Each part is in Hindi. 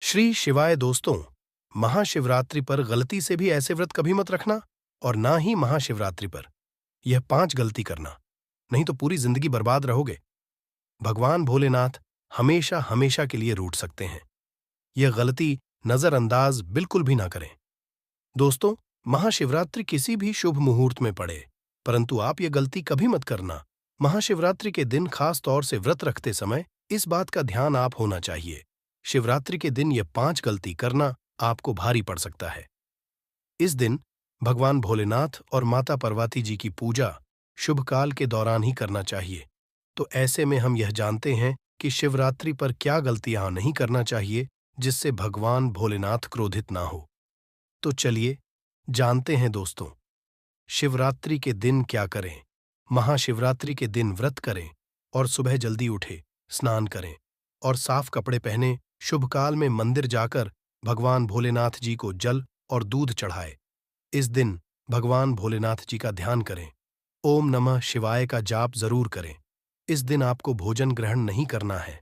श्री शिवाय दोस्तों। महाशिवरात्रि पर गलती से भी ऐसे व्रत कभी मत रखना, और ना ही महाशिवरात्रि पर यह 5 गलती करना, नहीं तो पूरी जिंदगी बर्बाद रहोगे। भगवान भोलेनाथ हमेशा हमेशा के लिए रूठ सकते हैं। यह गलती नजरअंदाज बिल्कुल भी ना करें। दोस्तों, महाशिवरात्रि किसी भी शुभ मुहूर्त में पड़े, परंतु आप यह गलती कभी मत करना। महाशिवरात्रि के दिन खास तौर से व्रत रखते समय इस बात का ध्यान आप होना चाहिए। शिवरात्रि के दिन यह 5 गलती करना आपको भारी पड़ सकता है। इस दिन भगवान भोलेनाथ और माता पार्वती जी की पूजा शुभ काल के दौरान ही करना चाहिए। तो ऐसे में हम यह जानते हैं कि शिवरात्रि पर क्या गलतियां नहीं करना चाहिए जिससे भगवान भोलेनाथ क्रोधित ना हो। तो चलिए जानते हैं दोस्तों, शिवरात्रि के दिन क्या करें। महाशिवरात्रि के दिन व्रत करें और सुबह जल्दी उठे, स्नान करें और साफ कपड़े पहने शुभ काल में मंदिर जाकर भगवान भोलेनाथ जी को जल और दूध चढ़ाए। इस दिन भगवान भोलेनाथ जी का ध्यान करें। ओम नमः शिवाय का जाप जरूर करें। इस दिन आपको भोजन ग्रहण नहीं करना है,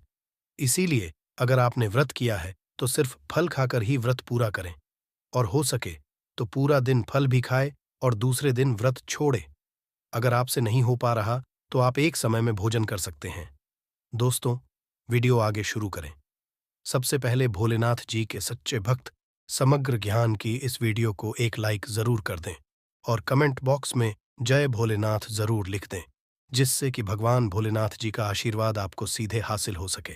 इसीलिए अगर आपने व्रत किया है तो सिर्फ फल खाकर ही व्रत पूरा करें, और हो सके तो पूरा दिन फल भी खाए और दूसरे दिन व्रत छोड़े। अगर आपसे नहीं हो पा रहा तो आप एक समय में भोजन कर सकते हैं। दोस्तों, वीडियो आगे शुरू करें। सबसे पहले भोलेनाथ जी के सच्चे भक्त समग्र ज्ञान की इस वीडियो को एक लाइक जरूर कर दें और कमेंट बॉक्स में जय भोलेनाथ जरूर लिख दें, जिससे कि भगवान भोलेनाथ जी का आशीर्वाद आपको सीधे हासिल हो सके।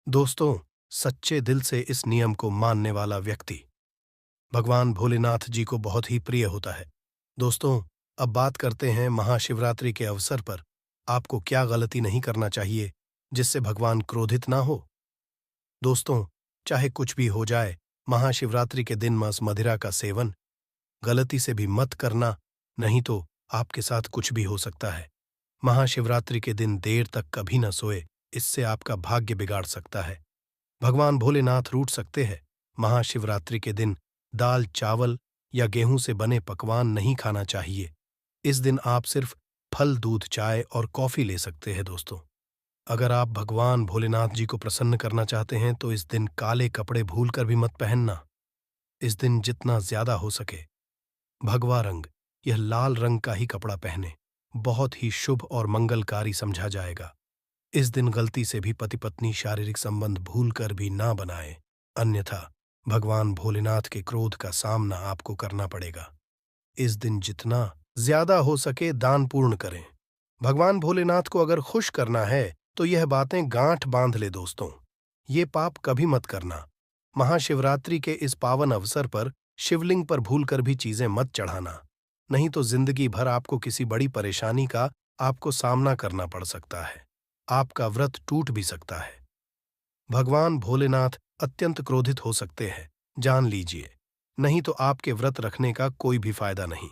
दोस्तों, सच्चे दिल से इस नियम को मानने वाला व्यक्ति भगवान भोलेनाथ जी को बहुत ही प्रिय होता है। दोस्तों, अब बात करते हैं महाशिवरात्रि के अवसर पर आपको क्या गलती नहीं करना चाहिए जिससे भगवान क्रोधित ना हो। दोस्तों, चाहे कुछ भी हो जाए, महाशिवरात्रि के दिन मांस मदिरा का सेवन गलती से भी मत करना, नहीं तो आपके साथ कुछ भी हो सकता है। महाशिवरात्रि के दिन देर तक कभी न सोए, इससे आपका भाग्य बिगाड़ सकता है। भगवान भोलेनाथ रूठ सकते हैं। महाशिवरात्रि के दिन दाल, चावल या गेहूं से बने पकवान नहीं खाना चाहिए। इस दिन आप सिर्फ फल, दूध, चाय और कॉफी ले सकते हैं। दोस्तों, अगर आप भगवान भोलेनाथ जी को प्रसन्न करना चाहते हैं तो इस दिन काले कपड़े भूलकर भी मत पहनना। इस दिन जितना ज्यादा हो सके भगवा रंग, यह लाल रंग का ही कपड़ा पहने, बहुत ही शुभ और मंगलकारी समझा जाएगा। इस दिन गलती से भी पति पत्नी शारीरिक संबंध भूलकर भी ना बनाए, अन्यथा भगवान भोलेनाथ के क्रोध का सामना आपको करना पड़ेगा। इस दिन जितना ज्यादा हो सके दान पूर्ण करें। भगवान भोलेनाथ को अगर खुश करना है तो यह बातें गांठ बांध ले। दोस्तों, ये पाप कभी मत करना। महाशिवरात्रि के इस पावन अवसर पर शिवलिंग पर भूलकर भी चीजें मत चढ़ाना, नहीं तो जिंदगी भर आपको किसी बड़ी परेशानी का आपको सामना करना पड़ सकता है। आपका व्रत टूट भी सकता है। भगवान भोलेनाथ अत्यंत क्रोधित हो सकते हैं, जान लीजिए, नहीं तो आपके व्रत रखने का कोई भी फायदा नहीं।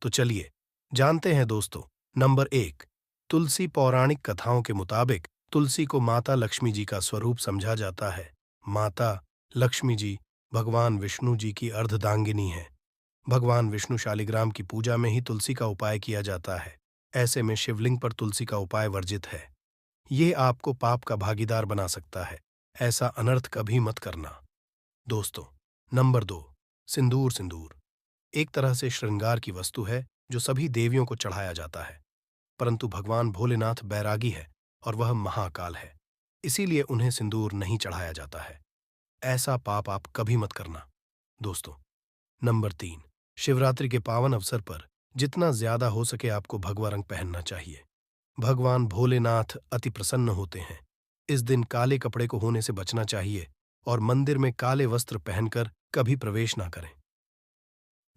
तो चलिए जानते हैं दोस्तों। नंबर 1, तुलसी। पौराणिक कथाओं के मुताबिक तुलसी को माता लक्ष्मी जी का स्वरूप समझा जाता है। माता लक्ष्मी जी भगवान विष्णु जी की अर्धदांगिनी है। भगवान विष्णु शालिग्राम की पूजा में ही तुलसी का उपाय किया जाता है। ऐसे में शिवलिंग पर तुलसी का उपाय वर्जित है। ये आपको पाप का भागीदार बना सकता है। ऐसा अनर्थ कभी मत करना। दोस्तों, नंबर 2, सिंदूर। सिंदूर एक तरह से श्रृंगार की वस्तु है जो सभी देवियों को चढ़ाया जाता है, परंतु भगवान भोलेनाथ बैरागी है और वह महाकाल है, इसीलिए उन्हें सिंदूर नहीं चढ़ाया जाता है। ऐसा पाप आप कभी मत करना। दोस्तों, नंबर 3, शिवरात्रि के पावन अवसर पर जितना ज्यादा हो सके आपको भगवा रंग पहनना चाहिए। भगवान भोलेनाथ अति प्रसन्न होते हैं। इस दिन काले कपड़े को होने से बचना चाहिए और मंदिर में काले वस्त्र पहनकर कभी प्रवेश ना करें।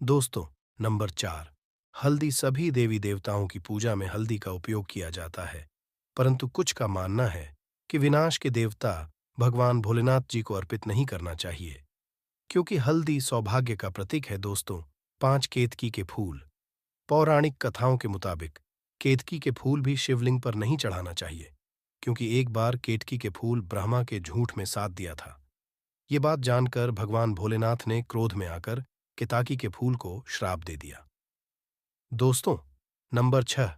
दोस्तों, नंबर 4, हल्दी। सभी देवी देवताओं की पूजा में हल्दी का उपयोग किया जाता है, परंतु कुछ का मानना है कि विनाश के देवता भगवान भोलेनाथ जी को अर्पित नहीं करना चाहिए, क्योंकि हल्दी सौभाग्य का प्रतीक है। दोस्तों, 5 केतकी के फूल। पौराणिक कथाओं के मुताबिक केतकी के फूल भी शिवलिंग पर नहीं चढ़ाना चाहिए, क्योंकि एक बार केतकी के फूल ब्रह्मा के झूठ में साथ दिया था। ये बात जानकर भगवान भोलेनाथ ने क्रोध में आकर केतकी के फूल को श्राप दे दिया। दोस्तों, नंबर 6,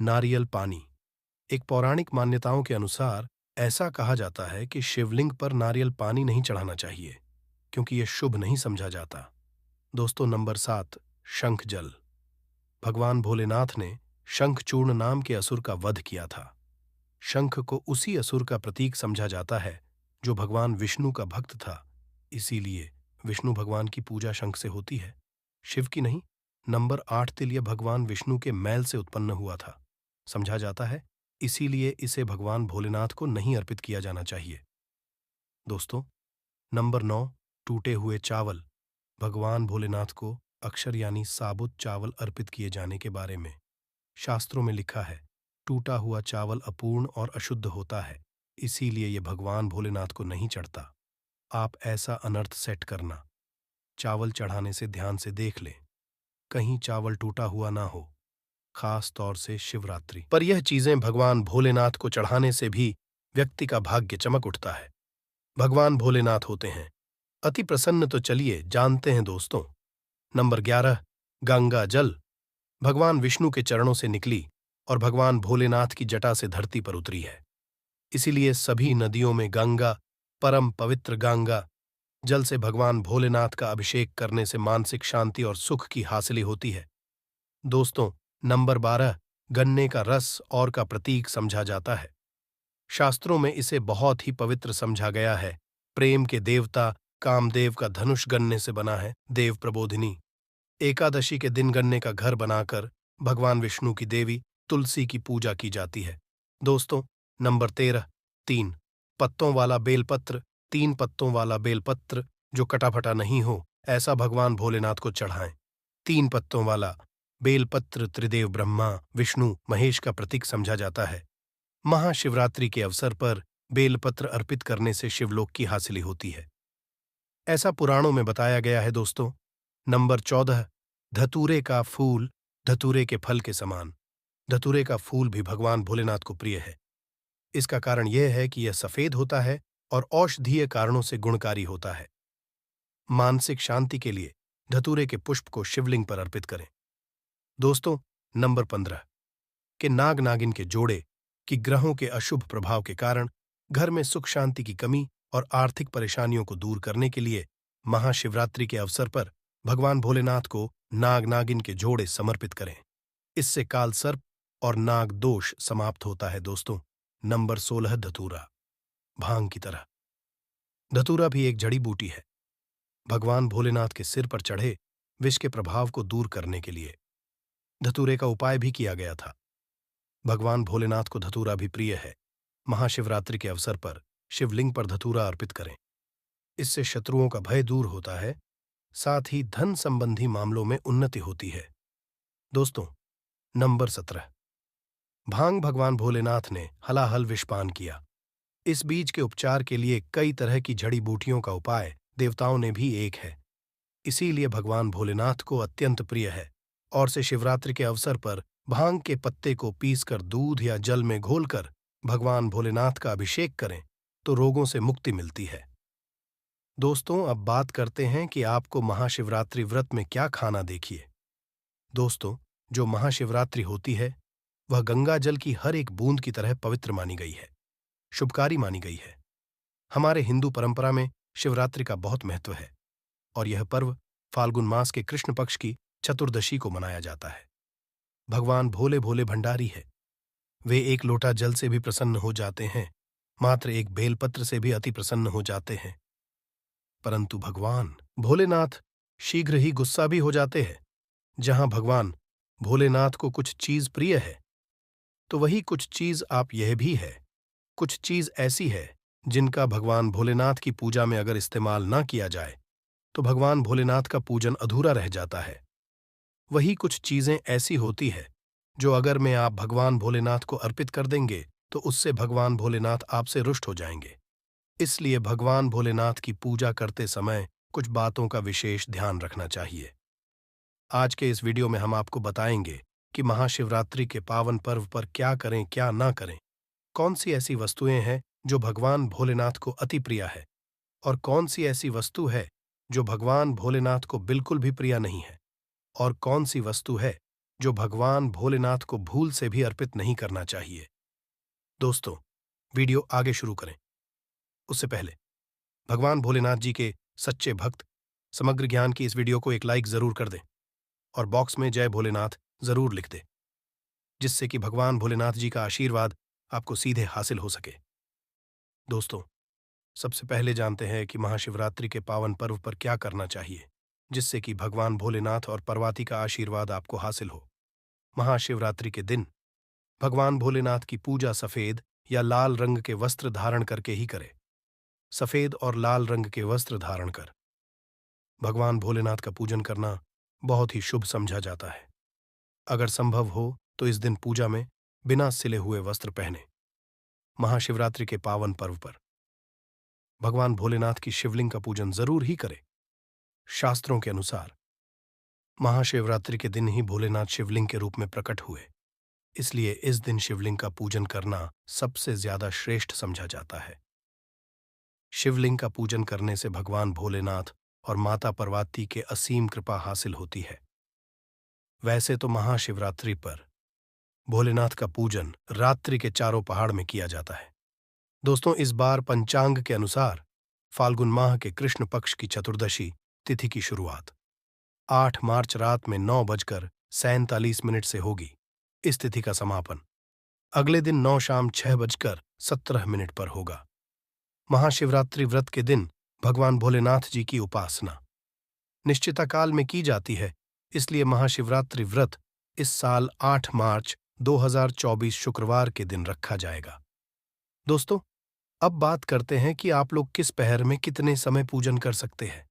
नारियल पानी। एक पौराणिक मान्यताओं के अनुसार ऐसा कहा जाता है कि शिवलिंग पर नारियल पानी नहीं चढ़ाना चाहिए, क्योंकि यह शुभ नहीं समझा जाता। दोस्तों, नंबर 7, शंख जल। भगवान भोलेनाथ ने शंखचूर्ण नाम के असुर का वध किया था। शंख को उसी असुर का प्रतीक समझा जाता है जो भगवान विष्णु का भक्त था। इसीलिए विष्णु भगवान की पूजा शंख से होती है, शिव की नहीं। नंबर 8, तिल। यह भगवान विष्णु के मैल से उत्पन्न हुआ था, समझा जाता है। इसीलिए इसे भगवान भोलेनाथ को नहीं अर्पित किया जाना चाहिए। दोस्तों, नंबर 9, टूटे हुए चावल। भगवान भोलेनाथ को अक्षर यानी साबुत चावल अर्पित किए जाने के बारे में शास्त्रों में लिखा है, टूटा हुआ चावल अपूर्ण और अशुद्ध होता है, इसीलिए यह भगवान भोलेनाथ को नहीं चढ़ता। आप ऐसा अनर्थ सेट करना, चावल चढ़ाने से ध्यान से देख लें, कहीं चावल टूटा हुआ ना हो, खास तौर से शिवरात्रि पर। यह चीजें भगवान भोलेनाथ को चढ़ाने से भी व्यक्ति का भाग्य चमक उठता है। भगवान भोलेनाथ होते हैं अति प्रसन्न। तो चलिए जानते हैं दोस्तों। नंबर 11, गंगा जल। भगवान विष्णु के चरणों से निकली और भगवान भोलेनाथ की जटा से धरती पर उतरी है। इसीलिए सभी नदियों में गंगा, परम पवित्र गंगा जल से भगवान भोलेनाथ का अभिषेक करने से मानसिक शांति और सुख की हासिल होती है। दोस्तों, नंबर 12, गन्ने का रस और का प्रतीक समझा जाता है। शास्त्रों में इसे बहुत ही पवित्र समझा गया है। प्रेम के देवता कामदेव का धनुष गन्ने से बना है। देव प्रबोधिनी एकादशी के दिन गन्ने का घर बनाकर भगवान विष्णु की देवी तुलसी की पूजा की जाती है। दोस्तों, नंबर 13, 3 पत्तों वाला बेलपत्र। 3 पत्तों वाला बेलपत्र जो कटाफटा नहीं हो, ऐसा भगवान भोलेनाथ को चढ़ाएं। 3 पत्तों वाला बेलपत्र त्रिदेव ब्रह्मा, विष्णु, महेश का प्रतीक समझा जाता है। महाशिवरात्रि के अवसर पर बेलपत्र अर्पित करने से शिवलोक की हासिल होती है, ऐसा पुराणों में बताया गया है। दोस्तों, नंबर 14, धतूरे का फूल। धतूरे के फल के समान धतूरे का फूल भी भगवान भोलेनाथ को प्रिय है। इसका कारण यह है कि यह सफेद होता है और औषधीय कारणों से गुणकारी होता है। मानसिक शांति के लिए धतूरे के पुष्प को शिवलिंग पर अर्पित करें। दोस्तों, नंबर 15, के नाग नागिन के जोड़े कि ग्रहों के अशुभ प्रभाव के कारण घर में सुख शांति की कमी और आर्थिक परेशानियों को दूर करने के लिए महाशिवरात्रि के अवसर पर भगवान भोलेनाथ को नाग नागिन के जोड़े समर्पित करें। इससे काल सर्प और नाग दोष समाप्त होता है। दोस्तों, नंबर 16, धतूरा। भांग की तरह धतूरा भी एक जड़ी बूटी है। भगवान भोलेनाथ के सिर पर चढ़े विष के प्रभाव को दूर करने के लिए धतूरे का उपाय भी किया गया था। भगवान भोलेनाथ को धतूरा भी प्रिय है। महाशिवरात्रि के अवसर पर शिवलिंग पर धतूरा अर्पित करें। इससे शत्रुओं का भय दूर होता है, साथ ही धन संबंधी मामलों में उन्नति होती है। दोस्तों, नंबर 17, भांग। भगवान भोलेनाथ ने हलाहल विषपान किया। इस बीज के उपचार के लिए कई तरह की जड़ी बूटियों का उपाय देवताओं ने भी एक है, इसीलिए भगवान भोलेनाथ को अत्यंत प्रिय है। और से शिवरात्रि के अवसर पर भांग के पत्ते को पीसकर दूध या जल में घोलकर भगवान भोलेनाथ का अभिषेक करें तो रोगों से मुक्ति मिलती है। दोस्तों, अब बात करते हैं कि आपको महाशिवरात्रि व्रत में क्या खाना। देखिए दोस्तों, जो महाशिवरात्रि होती है वह गंगा जल की हर एक बूंद की तरह पवित्र मानी गई है, शुभकारी मानी गई है। हमारे हिंदू परंपरा में शिवरात्रि का बहुत महत्व है और यह पर्व फाल्गुन मास के कृष्ण पक्ष की चतुर्दशी को मनाया जाता है। भगवान भोले भोले भंडारी है। वे एक लोटा जल से भी प्रसन्न हो जाते हैं, मात्र एक बेलपत्र से भी अति प्रसन्न हो जाते हैं। परंतु भगवान भोलेनाथ शीघ्र ही गुस्सा भी हो जाते हैं। जहां भगवान भोलेनाथ को कुछ चीज प्रिय है तो वही कुछ चीज आप यह भी है। कुछ चीज ऐसी है जिनका भगवान भोलेनाथ की पूजा में अगर इस्तेमाल ना किया जाए तो भगवान भोलेनाथ का पूजन अधूरा रह जाता है। वही कुछ चीजें ऐसी होती है जो अगर में आप भगवान भोलेनाथ को अर्पित कर देंगे तो उससे भगवान भोलेनाथ आपसे रुष्ट हो जाएंगे। इसलिए भगवान भोलेनाथ की पूजा करते समय कुछ बातों का विशेष ध्यान रखना चाहिए। आज के इस वीडियो में हम आपको बताएंगे कि महाशिवरात्रि के पावन पर्व पर क्या करें क्या ना करें, कौन सी ऐसी वस्तुएं हैं जो भगवान भोलेनाथ को अति प्रिय है और कौन सी ऐसी वस्तु है जो भगवान भोलेनाथ को बिल्कुल भी प्रिय नहीं है, और कौन सी वस्तु है जो भगवान भोलेनाथ को भूल से भी अर्पित नहीं करना चाहिए। दोस्तों, वीडियो आगे शुरू करें उससे पहले भगवान भोलेनाथ जी के सच्चे भक्त समग्र ज्ञान की इस वीडियो को एक लाइक जरूर कर दें और बॉक्स में जय भोलेनाथ जरूर लिख दें, जिससे कि भगवान भोलेनाथ जी का आशीर्वाद आपको सीधे हासिल हो सके। दोस्तों, सबसे पहले जानते हैं कि महाशिवरात्रि के पावन पर्व पर क्या करना चाहिए जिससे कि भगवान भोलेनाथ और पार्वती का आशीर्वाद आपको हासिल हो। महाशिवरात्रि के दिन भगवान भोलेनाथ की पूजा सफेद या लाल रंग के वस्त्र धारण करके ही करें। सफेद और लाल रंग के वस्त्र धारण कर भगवान भोलेनाथ का पूजन करना बहुत ही शुभ समझा जाता है। अगर संभव हो तो इस दिन पूजा में बिना सिले हुए वस्त्र पहने। महाशिवरात्रि के पावन पर्व पर भगवान भोलेनाथ की शिवलिंग का पूजन जरूर ही करें। शास्त्रों के अनुसार महाशिवरात्रि के दिन ही भोलेनाथ शिवलिंग के रूप में प्रकट हुए, इसलिए इस दिन शिवलिंग का पूजन करना सबसे ज्यादा श्रेष्ठ समझा जाता है। शिवलिंग का पूजन करने से भगवान भोलेनाथ और माता पार्वती के असीम कृपा हासिल होती है। वैसे तो महाशिवरात्रि पर भोलेनाथ का पूजन रात्रि के चारों पहाड़ में किया जाता है। दोस्तों, इस बार पंचांग के अनुसार फाल्गुन माह के कृष्ण पक्ष की चतुर्दशी तिथि की शुरुआत 8 मार्च रात में 9:47 से होगी। इस तिथि का समापन अगले दिन 9 शाम 6:17 पर होगा। महाशिवरात्रि व्रत के दिन भगवान भोलेनाथ जी की उपासना निश्चिता काल में की जाती है, इसलिए महाशिवरात्रि व्रत इस साल 8 मार्च 2024 शुक्रवार के दिन रखा जाएगा। दोस्तों, अब बात करते हैं कि आप लोग किस पहर में कितने समय पूजन कर सकते हैं।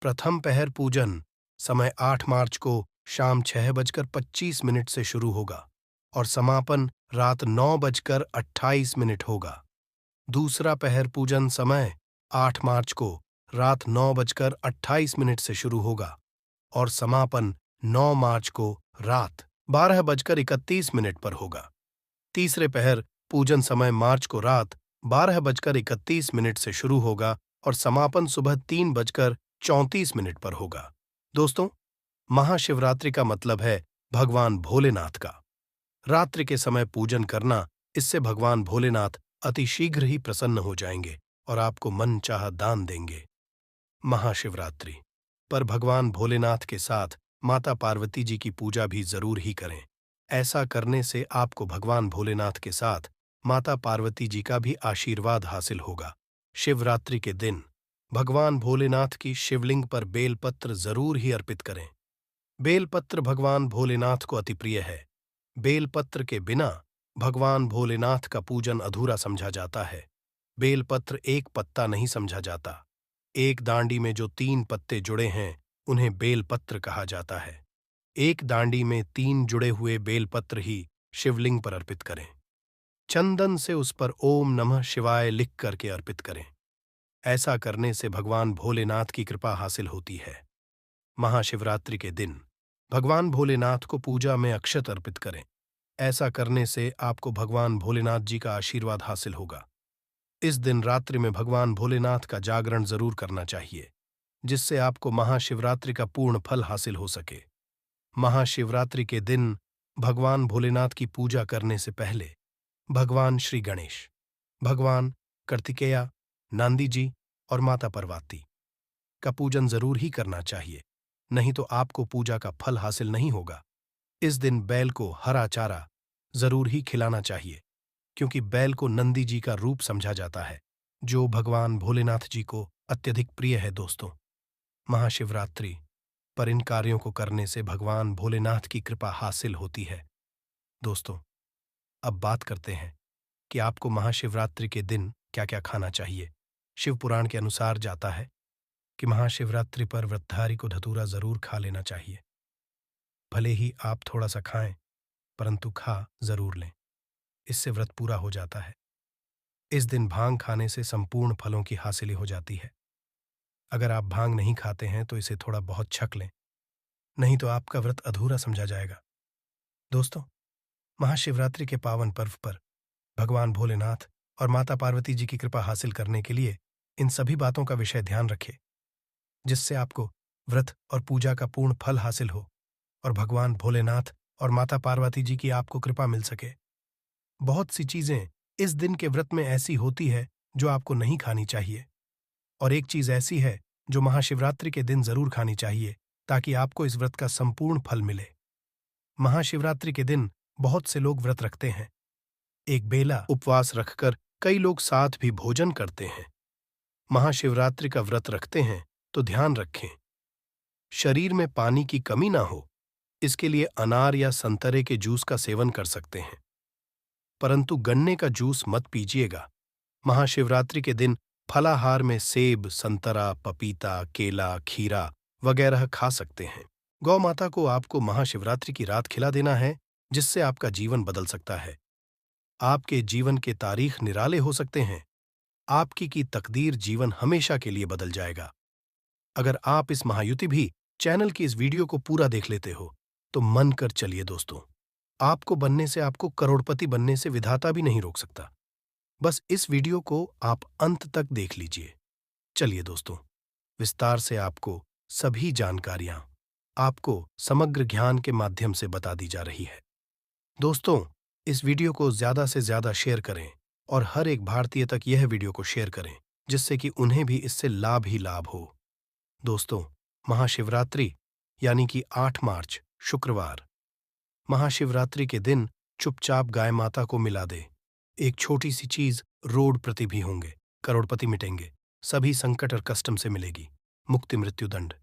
प्रथम पहर पूजन समय 8 मार्च को शाम 6:25 से शुरू होगा और समापन रात 9:28 होगा। दूसरा पहर पूजन समय 8 मार्च को रात 9:28 से शुरू होगा और समापन 9 मार्च को रात 12:31 पर होगा। तीसरे पहर पूजन समय मार्च को रात 12:31 से शुरू होगा और समापन सुबह 3:34 पर होगा। दोस्तों, महाशिवरात्रि का मतलब है भगवान भोलेनाथ का। रात्रि के समय पूजन करना, इससे भगवान भोलेनाथ अति शीघ्र ही प्रसन्न हो जाएंगे और आपको मन चाहा दान देंगे। महाशिवरात्रि पर भगवान भोलेनाथ के साथ माता पार्वती जी की पूजा भी जरूर ही करें। ऐसा करने से आपको भगवान भोलेनाथ के साथ माता पार्वती जी का भी आशीर्वाद हासिल होगा। शिवरात्रि के दिन भगवान भोलेनाथ की शिवलिंग पर बेलपत्र जरूर ही अर्पित करें। बेलपत्र भगवान भोलेनाथ को अति प्रिय है। बेलपत्र के बिना भगवान भोलेनाथ का पूजन अधूरा समझा जाता है। बेलपत्र एक पत्ता नहीं समझा जाता। एक डांडी में जो 3 पत्ते जुड़े हैं उन्हें बेलपत्र कहा जाता है। एक डांडी में 3 जुड़े हुए बेलपत्र ही शिवलिंग पर अर्पित करें। चंदन से उस पर ओम नमः शिवाय लिख करके अर्पित करें। ऐसा करने से भगवान भोलेनाथ की कृपा हासिल होती है। महाशिवरात्रि के दिन भगवान भोलेनाथ को पूजा में अक्षत अर्पित करें। ऐसा करने से आपको भगवान भोलेनाथ जी का आशीर्वाद हासिल होगा। इस दिन रात्रि में भगवान भोलेनाथ का जागरण जरूर करना चाहिए, जिससे आपको महाशिवरात्रि का पूर्ण फल हासिल हो सके। महाशिवरात्रि के दिन भगवान भोलेनाथ की पूजा करने से पहले भगवान श्री गणेश, भगवान कार्तिकेया, नांदी जी और माता पार्वती का पूजन जरूर ही करना चाहिए, नहीं तो आपको पूजा का फल हासिल नहीं होगा। इस दिन बैल को हरा चारा जरूर ही खिलाना चाहिए, क्योंकि बैल को नंदी जी का रूप समझा जाता है, जो भगवान भोलेनाथ जी को अत्यधिक प्रिय है। दोस्तों, महाशिवरात्रि पर इन कार्यों को करने से भगवान भोलेनाथ की कृपा हासिल होती है। दोस्तों, अब बात करते हैं कि आपको महाशिवरात्रि के दिन क्या क्या खाना चाहिए। शिव पुराण के अनुसार जाता है कि महाशिवरात्रि पर व्रतधारी को धतूरा जरूर खा लेना चाहिए। भले ही आप थोड़ा सा खाएं, परंतु खा जरूर लें, इससे व्रत पूरा हो जाता है। इस दिन भांग खाने से संपूर्ण फलों की हासिली हो जाती है। अगर आप भांग नहीं खाते हैं तो इसे थोड़ा बहुत छक लें, नहीं तो आपका व्रत अधूरा समझा जाएगा। दोस्तों, महाशिवरात्रि के पावन पर्व पर भगवान भोलेनाथ और माता पार्वती जी की कृपा हासिल करने के लिए इन सभी बातों का विषय ध्यान रखें, जिससे आपको व्रत और पूजा का पूर्ण फल हासिल हो और भगवान भोलेनाथ और माता पार्वती जी की आपको कृपा मिल सके। बहुत सी चीजें इस दिन के व्रत में ऐसी होती है जो आपको नहीं खानी चाहिए, और एक चीज ऐसी है जो महाशिवरात्रि के दिन जरूर खानी चाहिए ताकि आपको इस व्रत का संपूर्ण फल मिले। महाशिवरात्रि के दिन बहुत से लोग व्रत रखते हैं। एक बेला उपवास रखकर कई लोग साथ भी भोजन करते हैं। महाशिवरात्रि का व्रत रखते हैं तो ध्यान रखें, शरीर में पानी की कमी ना हो, इसके लिए अनार या संतरे के जूस का सेवन कर सकते हैं, परंतु गन्ने का जूस मत पीजिएगा। महाशिवरात्रि के दिन फलाहार में सेब, संतरा, पपीता, केला, खीरा वगैरह खा सकते हैं। गौ माता को आपको महाशिवरात्रि की रात खिला देना है, जिससे आपका जीवन बदल सकता है। आपके जीवन के तारीख निराले हो सकते हैं। आपकी की तकदीर जीवन हमेशा के लिए बदल जाएगा। अगर आप इस महायुति भी चैनल की इस वीडियो को पूरा देख लेते हो तो मन कर चलिए दोस्तों, आपको बनने से, आपको करोड़पति बनने से विधाता भी नहीं रोक सकता। बस इस वीडियो को आप अंत तक देख लीजिए। चलिए दोस्तों, विस्तार से आपको सभी जानकारियां आपको समग्र ज्ञान के माध्यम से बता दी जा रही है। दोस्तों, इस वीडियो को ज्यादा से ज्यादा शेयर करें और हर एक भारतीय तक यह वीडियो को शेयर करें, जिससे कि उन्हें भी इससे लाभ ही लाभ हो। दोस्तों, महाशिवरात्रि यानी कि 8 मार्च शुक्रवार, महाशिवरात्रि के दिन चुपचाप गाय माता को मिला दे। एक छोटी सी चीज रोड प्रति भी होंगे, करोड़पति मिटेंगे, सभी संकट और कष्टम से मिलेगी, मुक्ति मृत्युदंड,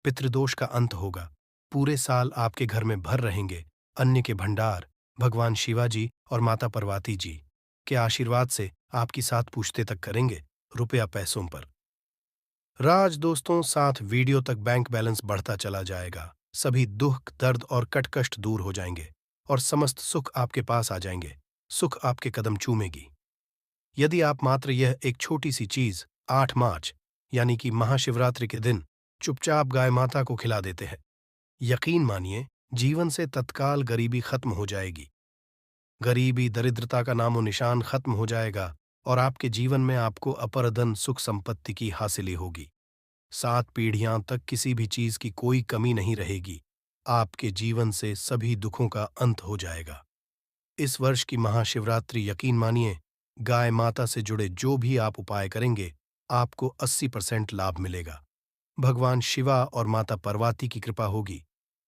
पितृदोष का अंत होगा, पूरे साल आपके घर में भर रहेंगे अन्न के भंडार। भगवान शिवाजी और माता पार्वती जी के आशीर्वाद से आपकी साथ पूछते तक करेंगे रुपया पैसों पर। राज दोस्तों, साथ वीडियो तक बैंक बैलेंस बढ़ता चला जाएगा, सभी दुख, दर्द और कटकष्ट दूर हो जाएंगे और समस्त सुख आपके पास आ जाएंगे, सुख आपके कदम चूमेगी। यदि आप मात्र यह एक छोटी सी चीज 8 मार्च यानी कि महाशिवरात्रि के दिन चुपचाप गाय माता को खिला देते हैं, यकीन मानिए जीवन से तत्काल गरीबी खत्म हो जाएगी। गरीबी, दरिद्रता का नामो निशान खत्म हो जाएगा और आपके जीवन में आपको अपरधन सुख संपत्ति की हासिली होगी। 7 पीढ़ियां तक किसी भी चीज की कोई कमी नहीं रहेगी। आपके जीवन से सभी दुखों का अंत हो जाएगा। इस वर्ष की महाशिवरात्रि, यकीन मानिए, गाय माता से जुड़े जो भी आप उपाय करेंगे, आपको 80% लाभ मिलेगा। भगवान शिवा और माता पार्वती की कृपा होगी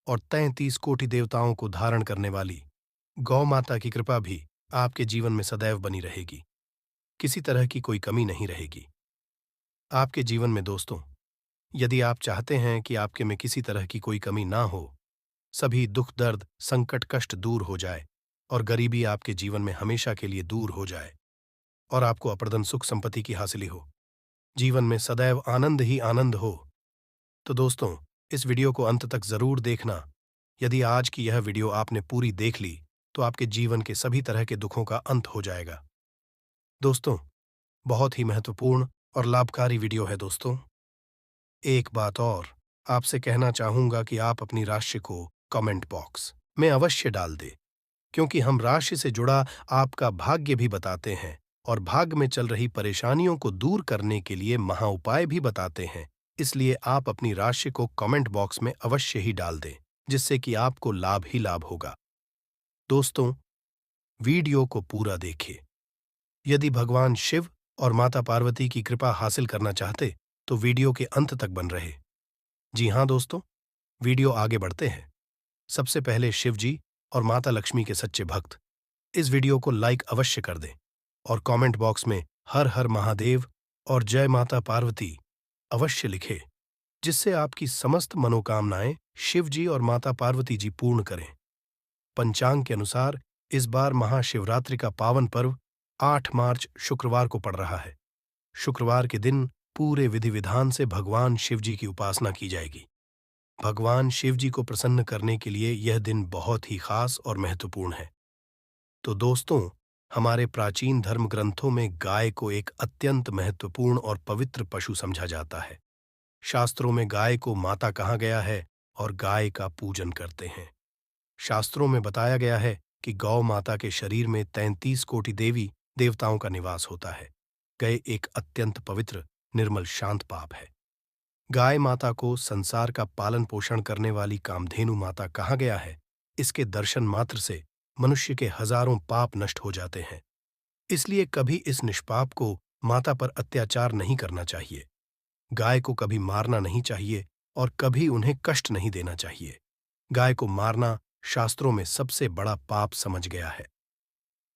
और 33 कोटि देवताओं को धारण करने वाली गौ माता की कृपा भी आपके जीवन में सदैव बनी रहेगी। किसी तरह की कोई कमी नहीं रहेगी आपके जीवन में। दोस्तों, यदि आप चाहते हैं कि आपके में किसी तरह की कोई कमी ना हो, सभी दुख, दर्द, संकट, कष्ट दूर हो जाए और गरीबी आपके जीवन में हमेशा के लिए दूर हो जाए और आपको अपरधन सुख संपत्ति की हासिली हो, जीवन में सदैव आनंद ही आनंद हो, तो दोस्तों इस वीडियो को अंत तक जरूर देखना। यदि आज की यह वीडियो आपने पूरी देख ली तो आपके जीवन के सभी तरह के दुखों का अंत हो जाएगा। दोस्तों, बहुत ही महत्वपूर्ण और लाभकारी वीडियो है। दोस्तों, एक बात और आपसे कहना चाहूंगा कि आप अपनी राशि को कमेंट बॉक्स में अवश्य डाल दें, क्योंकि हम राशि से जुड़ा आपका भाग्य भी बताते हैं और भाग्य में चल रही परेशानियों को दूर करने के लिए महा उपाय भी बताते हैं। इसलिए आप अपनी राशि को कमेंट बॉक्स में अवश्य ही डाल दें, जिससे कि आपको लाभ ही लाभ होगा। दोस्तों, वीडियो को पूरा देखिए। यदि भगवान शिव और माता पार्वती की कृपा हासिल करना चाहते तो वीडियो के अंत तक बन रहे। जी हां दोस्तों, वीडियो आगे बढ़ते हैं। सबसे पहले शिव जी और माता लक्ष्मी के सच्चे भक्त इस वीडियो को लाइक अवश्य कर दें और कमेंट बॉक्स में हर हर महादेव और जय माता पार्वती अवश्य लिखें, जिससे आपकी समस्त मनोकामनाएं शिव जी और माता पार्वती जी पूर्ण करें। पंचांग के अनुसार इस बार महाशिवरात्रि का पावन पर्व 8 मार्च शुक्रवार को पड़ रहा है। शुक्रवार के दिन पूरे विधि विधान से भगवान शिव जी की उपासना की जाएगी। भगवान शिव जी को प्रसन्न करने के लिए यह दिन बहुत ही खास और महत्वपूर्ण है। तो दोस्तों, हमारे प्राचीन धर्म ग्रंथों में गाय को एक अत्यंत महत्वपूर्ण और पवित्र पशु समझा जाता है। शास्त्रों में गाय को माता कहा गया है और गाय का पूजन करते हैं। शास्त्रों में बताया गया है कि गौ माता के शरीर में 33 कोटि देवी देवताओं का निवास होता है। गाय एक अत्यंत पवित्र, निर्मल, शांत पाप है। गाय माता को संसार का पालन पोषण करने वाली कामधेनु माता कहा गया है। इसके दर्शन मात्र से मनुष्य के हजारों पाप नष्ट हो जाते हैं। इसलिए कभी इस निष्पाप को माता पर अत्याचार नहीं करना चाहिए। गाय को कभी मारना नहीं चाहिए और कभी उन्हें कष्ट नहीं देना चाहिए। गाय को मारना शास्त्रों में सबसे बड़ा पाप समझ गया है।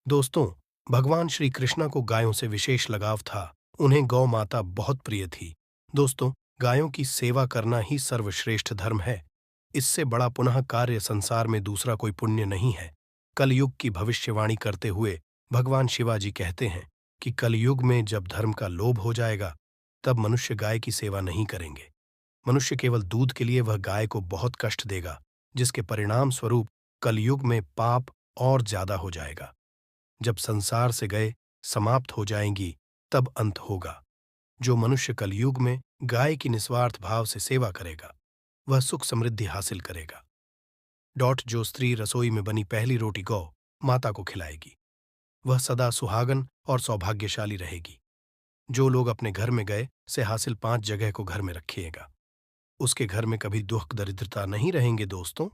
दोस्तों, भगवान श्री कृष्ण को गायों से विशेष लगाव था। उन्हें गौ माता बहुत प्रिय थी। दोस्तों, गायों की सेवा करना ही सर्वश्रेष्ठ धर्म है। इससे बड़ा पुनः कार्य संसार में दूसरा कोई पुण्य नहीं है। कलयुग की भविष्यवाणी करते हुए भगवान शिवाजी कहते हैं कि कलयुग में जब धर्म का लोभ हो जाएगा, तब मनुष्य गाय की सेवा नहीं करेंगे। मनुष्य केवल दूध के लिए वह गाय को बहुत कष्ट देगा, जिसके परिणाम स्वरूप कलयुग में पाप और ज्यादा हो जाएगा। जब संसार से गए समाप्त हो जाएंगी, तब अंत होगा। जो मनुष्य कलयुग में गाय की निस्वार्थ भाव से सेवा करेगा, वह सुख समृद्धि हासिल करेगा। जो स्त्री रसोई में बनी पहली रोटी गौ माता को खिलाएगी, वह सदा सुहागन और सौभाग्यशाली रहेगी। जो लोग अपने घर में गए से हासिल 5 जगह को घर में रखिएगा, उसके घर में कभी दुख दरिद्रता नहीं रहेंगे। दोस्तों,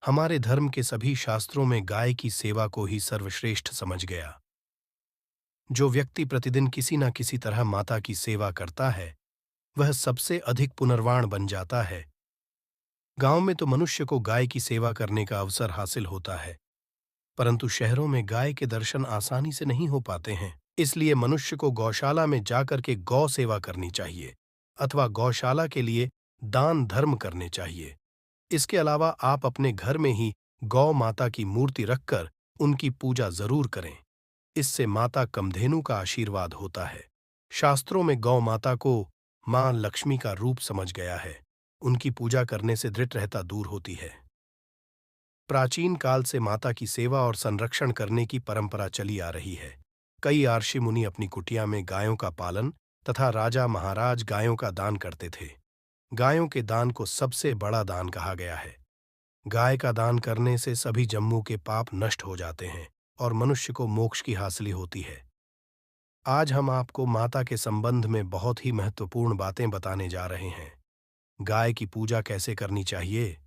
हमारे धर्म के सभी शास्त्रों में गाय की सेवा को ही सर्वश्रेष्ठ समझ गया। जो व्यक्ति प्रतिदिन किसी न किसी तरह माता की सेवा करता है, वह सबसे अधिक पुनर्वाण बन जाता है। गांव में तो मनुष्य को गाय की सेवा करने का अवसर हासिल होता है, परंतु शहरों में गाय के दर्शन आसानी से नहीं हो पाते हैं। इसलिए मनुष्य को गौशाला में जाकर के गौ सेवा करनी चाहिए अथवा गौशाला के लिए दान धर्म करने चाहिए। इसके अलावा आप अपने घर में ही गौ माता की मूर्ति रखकर उनकी पूजा जरूर करें। इससे माता कामधेनु का आशीर्वाद होता है। शास्त्रों में गौ माता को मां लक्ष्मी का रूप समझ गया है। उनकी पूजा करने से दृढ़ रहता दूर होती है। प्राचीन काल से माता की सेवा और संरक्षण करने की परंपरा चली आ रही है। कई ऋषि मुनि अपनी कुटिया में गायों का पालन तथा राजा महाराज गायों का दान करते थे। गायों के दान को सबसे बड़ा दान कहा गया है। गाय का दान करने से सभी जम्मू के पाप नष्ट हो जाते हैं और मनुष्य को मोक्ष की हासिल होती है। आज हम आपको माता के संबंध में बहुत ही महत्वपूर्ण बातें बताने जा रहे हैं। गाय की पूजा कैसे करनी चाहिए,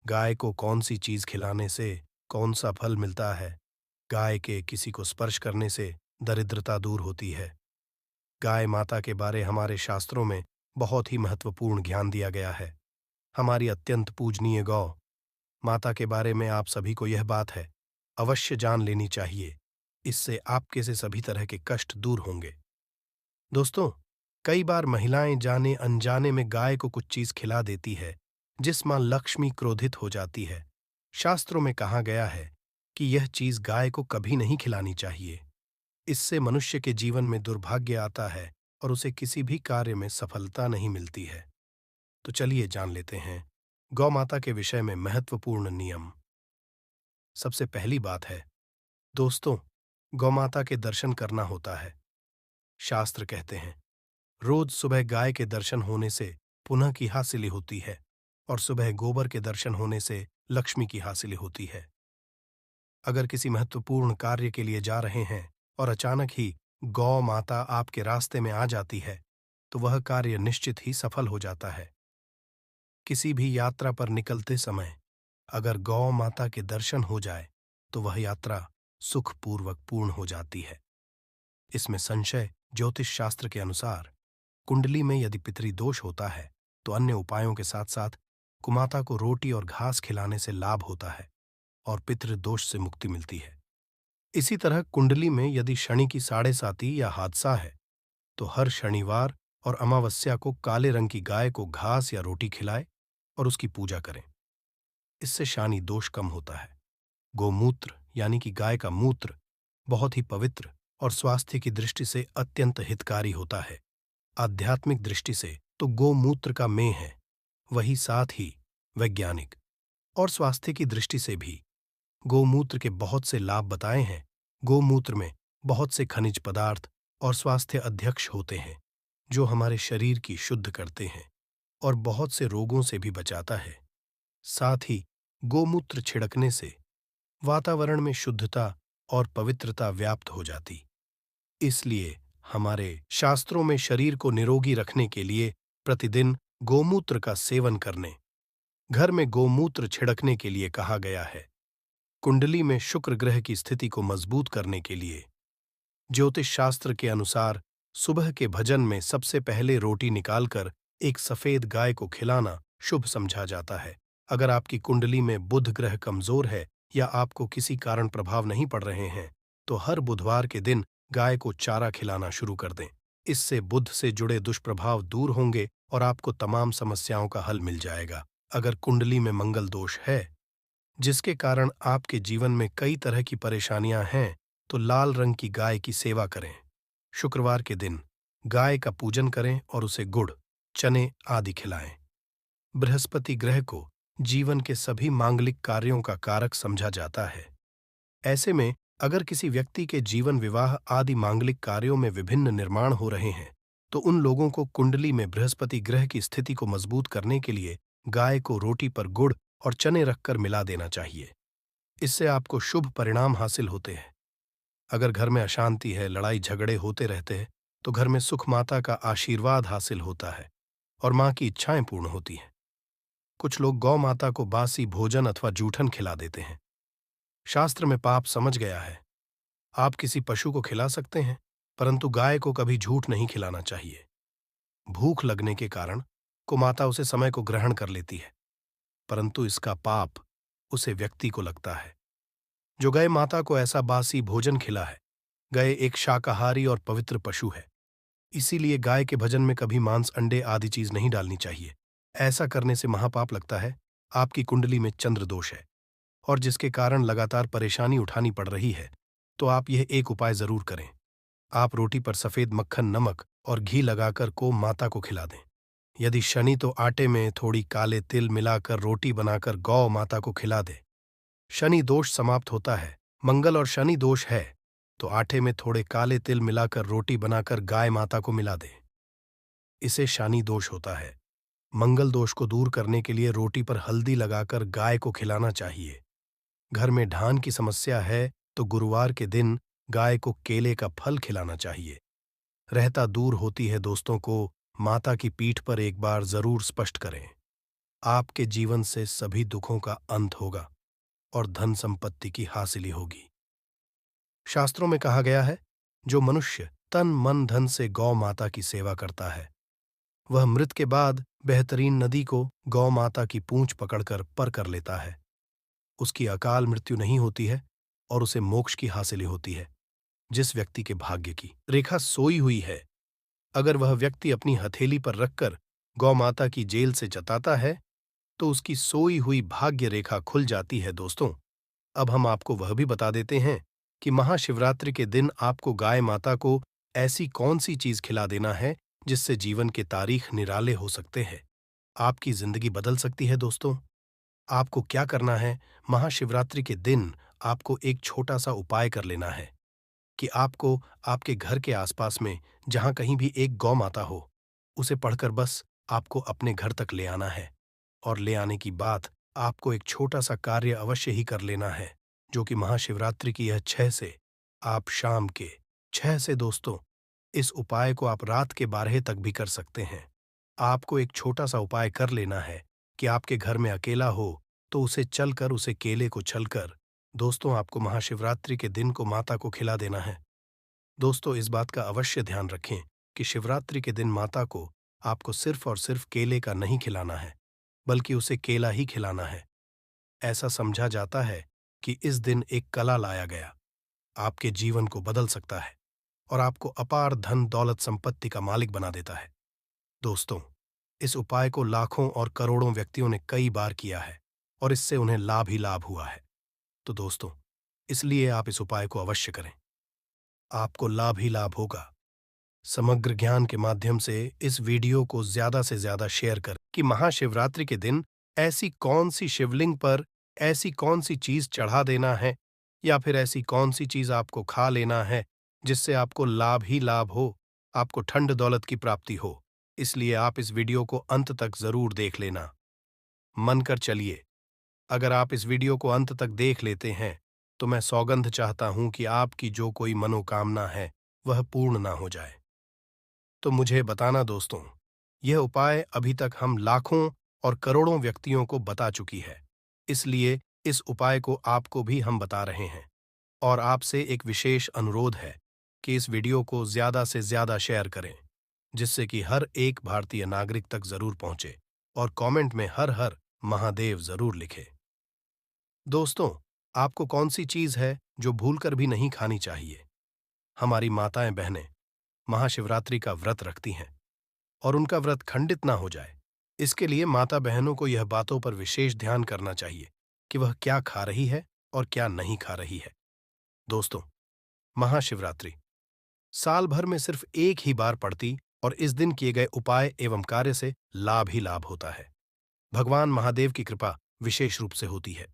गाय को कौन सी चीज खिलाने से कौन सा फल मिलता है, गाय के किसी को स्पर्श करने से दरिद्रता दूर होती है। गाय माता के बारे हमारे शास्त्रों में बहुत ही महत्वपूर्ण ज्ञान दिया गया है। हमारी अत्यंत पूजनीय गौ माता के बारे में आप सभी को यह बात है अवश्य जान लेनी चाहिए। इससे आपके से सभी तरह के कष्ट दूर होंगे। दोस्तों, कई बार महिलाएं जाने अनजाने में गाय को कुछ चीज खिला देती है, जिस मां लक्ष्मी क्रोधित हो जाती है। शास्त्रों में कहा गया है कि यह चीज गाय को कभी नहीं खिलानी चाहिए। इससे मनुष्य के जीवन में दुर्भाग्य आता है और उसे किसी भी कार्य में सफलता नहीं मिलती है। तो चलिए जान लेते हैं गौ माता के विषय में महत्वपूर्ण नियम। सबसे पहली बात है, दोस्तों, गौ माता के दर्शन करना होता है। शास्त्र कहते हैं रोज सुबह गाय के दर्शन होने से पुनः की हासिल होती है और सुबह गोबर के दर्शन होने से लक्ष्मी की हासिल होती है। अगर किसी महत्वपूर्ण कार्य के लिए जा रहे हैं और अचानक ही गौ माता आपके रास्ते में आ जाती है, तो वह कार्य निश्चित ही सफल हो जाता है। किसी भी यात्रा पर निकलते समय अगर गौ माता के दर्शन हो जाए, तो वह यात्रा सुखपूर्वक पूर्ण हो जाती है। इसमें संशय ज्योतिष शास्त्र के अनुसार कुंडली में यदि पितृदोष होता है, तो अन्य उपायों के साथ साथ कुमाता को रोटी और घास खिलाने से लाभ होता है और पितृदोष से मुक्ति मिलती है। इसी तरह कुंडली में यदि शनि की 7.5 या हादसा है, तो हर शनिवार और अमावस्या को काले रंग की गाय को घास या रोटी खिलाए और उसकी पूजा करें। इससे शानी दोष कम होता है। गोमूत्र यानी कि गाय का मूत्र बहुत ही पवित्र और स्वास्थ्य की दृष्टि से अत्यंत हितकारी होता है। आध्यात्मिक दृष्टि से तो गोमूत्र का मेह है, वही साथ ही वैज्ञानिक और स्वास्थ्य की दृष्टि से भी गोमूत्र के बहुत से लाभ बताए हैं। गोमूत्र में बहुत से खनिज पदार्थ और स्वास्थ्य अध्यक्ष होते हैं, जो हमारे शरीर की शुद्ध करते हैं और बहुत से रोगों से भी बचाता है। साथ ही गोमूत्र छिड़कने से वातावरण में शुद्धता और पवित्रता व्याप्त हो जाती। इसलिए हमारे शास्त्रों में शरीर को निरोगी रखने के लिए प्रतिदिन गोमूत्र का सेवन करने, घर में गोमूत्र छिड़कने के लिए कहा गया है। कुंडली में शुक्र ग्रह की स्थिति को मजबूत करने के लिए ज्योतिष शास्त्र के अनुसार सुबह के भजन में सबसे पहले रोटी निकालकर एक सफेद गाय को खिलाना शुभ समझा जाता है। अगर आपकी कुंडली में बुध ग्रह कमजोर है या आपको किसी कारण प्रभाव नहीं पड़ रहे हैं, तो हर बुधवार के दिन गाय को चारा खिलाना शुरू कर दें। इससे बुध से जुड़े दुष्प्रभाव दूर होंगे और आपको तमाम समस्याओं का हल मिल जाएगा। अगर कुंडली में मंगल दोष है, जिसके कारण आपके जीवन में कई तरह की परेशानियां हैं, तो लाल रंग की गाय की सेवा करें। शुक्रवार के दिन गाय का पूजन करें और उसे गुड़, चने आदि खिलाएं। बृहस्पति ग्रह को जीवन के सभी मांगलिक कार्यों का कारक समझा जाता है। ऐसे में अगर किसी व्यक्ति के जीवन, विवाह आदि मांगलिक कार्यों में विभिन्न निर्माण हो रहे हैं, तो उन लोगों को कुंडली में बृहस्पति ग्रह की स्थिति को मजबूत करने के लिए गाय को रोटी पर गुड़ और चने रखकर मिला देना चाहिए। इससे आपको शुभ परिणाम हासिल होते हैं। अगर घर में अशांति है, लड़ाई झगड़े होते रहते हैं, तो घर में सुख, माता का आशीर्वाद हासिल होता है और मां की इच्छाएं पूर्ण होती हैं। कुछ लोग गौ माता को बासी भोजन अथवा जूठन खिला देते हैं। शास्त्र में पाप समझ गया है। आप किसी पशु को खिला सकते हैं, परंतु गाय को कभी झूठ नहीं खिलाना चाहिए। भूख लगने के कारण को माता उसे समय को ग्रहण कर लेती है, परंतु इसका पाप उसे व्यक्ति को लगता है। जो गाय माता को ऐसा बासी भोजन खिला है, गाय एक शाकाहारी और पवित्र पशु है। इसीलिए गाय के भजन में कभी मांस, अंडे आदि चीज नहीं डालनी चाहिए। ऐसा करने से महापाप लगता है। आपकी कुंडली में चंद्र दोष है और जिसके कारण लगातार परेशानी उठानी पड़ रही है, तो आप यह एक उपाय जरूर करें। आप रोटी पर सफेद मक्खन, नमक और घी लगाकर को माता को खिला दें। यदि शनि, तो आटे में थोड़ी काले तिल मिलाकर रोटी बनाकर गौ माता को खिला दें। शनि दोष समाप्त होता है। मंगल और शनि दोष है, तो आटे में थोड़े काले तिल मिलाकर रोटी बनाकर गाय माता को मिला दें। इसे शनि दोष होता है। मंगल दोष को दूर करने के लिए रोटी पर हल्दी लगाकर गाय को खिलाना चाहिए। घर में ढान की समस्या है, तो गुरुवार के दिन गाय को केले का फल खिलाना चाहिए। रहता दूर होती है दोस्तों को माता की पीठ पर एक बार जरूर स्पष्ट करें। आपके जीवन से सभी दुखों का अंत होगा और धन संपत्ति की हासिली होगी। शास्त्रों में कहा गया है, जो मनुष्य तन मन धन से गौ माता की सेवा करता है, वह मृत के बाद बेहतरीन नदी को गौ माता की पूंछ पकड़कर पर कर लेता है। उसकी अकाल मृत्यु नहीं होती है और उसे मोक्ष की हासिली होती है। जिस व्यक्ति के भाग्य की रेखा सोई हुई है, अगर वह व्यक्ति अपनी हथेली पर रखकर गौ माता की जेल से जताता है, तो उसकी सोई हुई भाग्य रेखा खुल जाती है। दोस्तों, अब हम आपको वह भी बता देते हैं कि महाशिवरात्रि के दिन आपको गाय माता को ऐसी कौन सी चीज खिला देना है जिससे जीवन के तारीख निराले हो सकते हैं, आपकी जिंदगी बदल सकती है। दोस्तों, आपको क्या करना है, महाशिवरात्रि के दिन आपको एक छोटा सा उपाय कर लेना है कि आपको आपके घर के आसपास में जहां कहीं भी एक गौ माता हो, उसे पढ़कर बस आपको अपने घर तक ले आना है। और ले आने की बात आपको एक छोटा सा कार्य अवश्य ही कर लेना है, जो कि महाशिवरात्रि की यह 6 से आप शाम के 6 से दोस्तों, इस उपाय को आप रात के 12 तक भी कर सकते हैं। आपको एक छोटा सा उपाय कर लेना है कि आपके घर में अकेला हो, तो उसे चलकर, उसे केले को छलकर दोस्तों आपको महाशिवरात्रि के दिन को माता को खिला देना है। दोस्तों, इस बात का अवश्य ध्यान रखें कि शिवरात्रि के दिन माता को आपको सिर्फ और सिर्फ केले का नहीं खिलाना है, बल्कि उसे केला ही खिलाना है। ऐसा समझा जाता है कि इस दिन एक कला लाया गया आपके जीवन को बदल सकता है और आपको अपार धन दौलत संपत्ति का मालिक बना देता है। दोस्तों, इस उपाय को लाखों और करोड़ों व्यक्तियों ने कई बार किया है और इससे उन्हें लाभ ही लाभ हुआ है। तो दोस्तों, इसलिए आप इस उपाय को अवश्य करें, आपको लाभ ही लाभ होगा। समग्र ज्ञान के माध्यम से इस वीडियो को ज्यादा से ज्यादा शेयर करें कि महाशिवरात्रि के दिन ऐसी कौन सी शिवलिंग पर ऐसी कौन सी चीज चढ़ा देना है, या फिर ऐसी कौन सी चीज आपको खा लेना है जिससे आपको लाभ ही लाभ हो, आपको ठंड दौलत की प्राप्ति हो। इसलिए आप इस वीडियो को अंत तक जरूर देख लेना। मन कर चलिए, अगर आप इस वीडियो को अंत तक देख लेते हैं, तो मैं सौगंध चाहता हूं कि आपकी जो कोई मनोकामना है वह पूर्ण ना हो जाए। तो मुझे बताना दोस्तों, यह उपाय अभी तक हम लाखों और करोड़ों व्यक्तियों को बता चुकी है, इसलिए इस उपाय को आपको भी हम बता रहे हैं। और आपसे एक विशेष अनुरोध है कि इस वीडियो को ज्यादा से ज्यादा शेयर करें, जिससे कि हर एक भारतीय नागरिक तक जरूर पहुंचे और कमेंट में हर हर महादेव जरूर लिखे। दोस्तों, आपको कौन सी चीज है जो भूलकर भी नहीं खानी चाहिए? हमारी माताएं बहनें महाशिवरात्रि का व्रत रखती हैं और उनका व्रत खंडित ना हो जाए, इसके लिए माता बहनों को यह बातों पर विशेष ध्यान करना चाहिए कि वह क्या खा रही है और क्या नहीं खा रही है। दोस्तों, महाशिवरात्रि साल भर में सिर्फ एक ही बार पड़ती और इस दिन किए गए उपाय एवं कार्य से लाभ ही लाभ होता है। भगवान महादेव की कृपा विशेष रूप से होती है।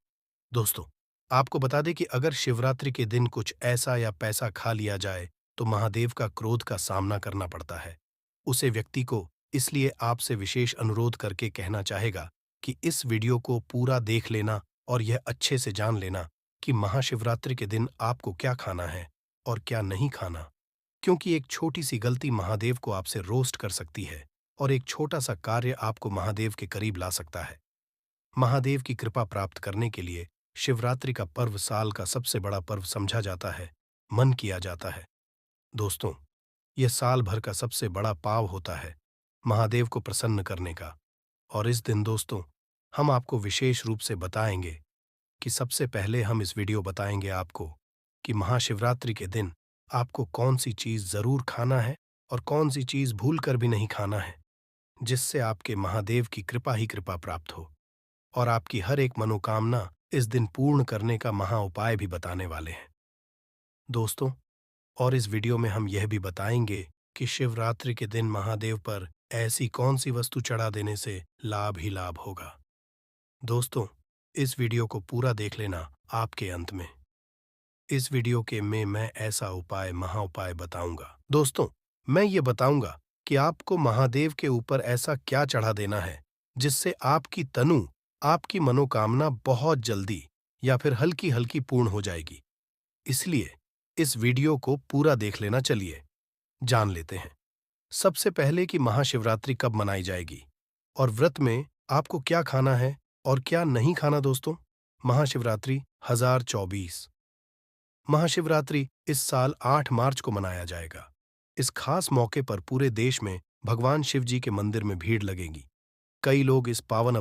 दोस्तों, आपको बता दें कि अगर शिवरात्रि के दिन कुछ ऐसा या पैसा खा लिया जाए तो महादेव का क्रोध का सामना करना पड़ता है। उसे व्यक्ति को इसलिए आपसे विशेष अनुरोध करके कहना चाहेगा कि इस वीडियो को पूरा देख लेना और यह अच्छे से जान लेना कि महाशिवरात्रि के दिन आपको क्या खाना है और क्या नहीं खाना, क्योंकि एक छोटी सी गलती महादेव को आपसे रोस्ट कर सकती है और एक छोटा सा कार्य आपको महादेव के करीब ला सकता है। महादेव की कृपा प्राप्त करने के लिए शिवरात्रि का पर्व साल का सबसे बड़ा पर्व समझा जाता है, मन किया जाता है। दोस्तों, यह साल भर का सबसे बड़ा पाव होता है महादेव को प्रसन्न करने का। और इस दिन दोस्तों, हम आपको विशेष रूप से बताएंगे कि सबसे पहले हम इस वीडियो बताएंगे आपको कि महाशिवरात्रि के दिन आपको कौन सी चीज जरूर खाना है और कौन सी चीज भूल कर भी नहीं खाना है, जिससे आपके महादेव की कृपा ही कृपा प्राप्त हो और आपकी हर एक मनोकामना इस दिन पूर्ण करने का महा उपाय भी बताने वाले हैं। दोस्तों, और इस वीडियो में हम यह भी बताएंगे कि शिवरात्रि के दिन महादेव पर ऐसी कौन सी वस्तु चढ़ा देने से लाभ ही लाभ होगा। दोस्तों, इस वीडियो को पूरा देख लेना आपके अंत में। इस वीडियो के में मैं ऐसा उपाय महा उपाय बताऊंगा। दोस्तों, मैं ये बताऊंगा कि आपको महादेव के ऊपर ऐसा क्या चढ़ा देना है जिससे आपकी तनु, आपकी मनोकामना बहुत जल्दी या फिर हल्की हल्की पूर्ण हो जाएगी। इसलिए इस वीडियो को पूरा देख लेना। चलिए जान लेते हैं सबसे पहले कि महाशिवरात्रि कब मनाई जाएगी और व्रत में आपको क्या खाना है और क्या नहीं खाना। दोस्तों, महाशिवरात्रि 2024 महाशिवरात्रि इस साल 8 मार्च को मनाया जाएगा। इस खास मौके पर पूरे देश में भगवान शिव जी के मंदिर में भीड़ लगेगी। कई लोग इस पावन